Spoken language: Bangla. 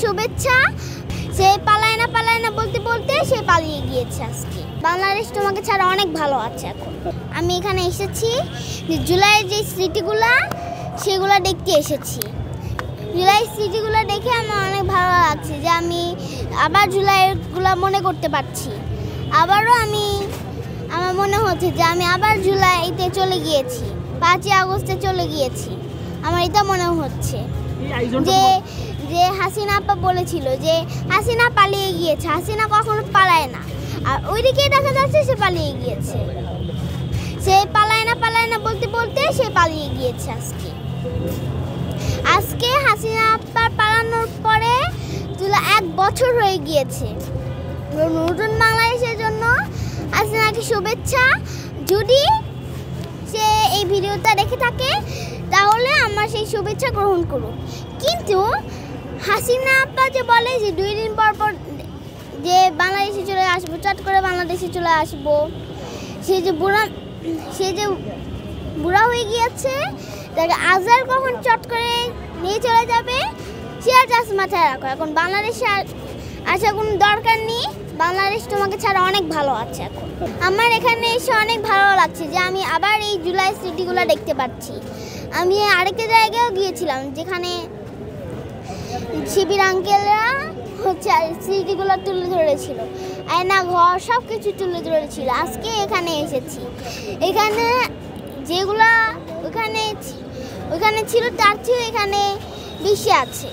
শুভেচ্ছা। সে পালায় না বলতে বলতে সে পালিয়ে গিয়েছে। আজকে বাংলাদেশ তোমাকে ছাড়া অনেক ভালো আছে। এখন আমি এখানে এসেছি যে জুলাইয়ের যে স্মৃতিগুলা সেগুলো দেখতে এসেছি। জুলাই স্মৃতিগুলো দেখে আমার অনেক ভালো লাগছে যে আমি আবার জুলাইগুলো মনে করতে পারছি। আবারও আমার মনে হচ্ছে যে আমি আবার জুলাইতে চলে গিয়েছি, 5ই আগস্টে চলে গিয়েছি। আমার এটা মনে হচ্ছে যে যে হাসিনা আপা বলেছিল যে হাসিনা পালিয়ে গিয়েছে, হাসিনা কখনো পালায় না। আর ওইদিকে দেখা যাচ্ছে সে পালিয়ে গিয়েছে। সে পালায় না বলতে বলতে সে পালিয়ে গিয়েছে। আজকে হাসিনা আপা পালানোর পরে 1 বছর হয়ে গিয়েছে। নতুন বাংলাদেশের জন্য হাসিনাকে শুভেচ্ছা। যদি সে এই ভিডিওটা দেখে থাকে তাহলে আমার সেই শুভেচ্ছা গ্রহণ করুক। কিন্তু হাসিনা আপা যে বলে যে 2 দিন পর যে বাংলাদেশে চলে আসবো, চট করে বাংলাদেশে চলে আসবো, সে যে বুড়া হয়ে গিয়েছে, তাকে আজহার কখন চট করে নিয়ে চলে যাবে সে আর জাস্ট মাথায় রাখো। এখন বাংলাদেশে আসার কোনো দরকার নেই। বাংলাদেশ তোমাকে ছাড়া অনেক ভালো আছে। এখন আমার এখানে এসে অনেক ভালো লাগছে যে আমি আবার এই জুলাই স্মৃতিগুলো দেখতে পাচ্ছি। আমি আরেকটা জায়গায়ও গিয়েছিলাম যেখানে শিবির আঙ্কেলরা স্মৃতিগুলো তুলে ধরেছিল, আয়না ঘর সব কিছু তুলে ধরেছিল। আজকে এখানে এসেছি, এখানে যেগুলা ওখানে ছিল তার চেয়ে এখানে বেশি আছে।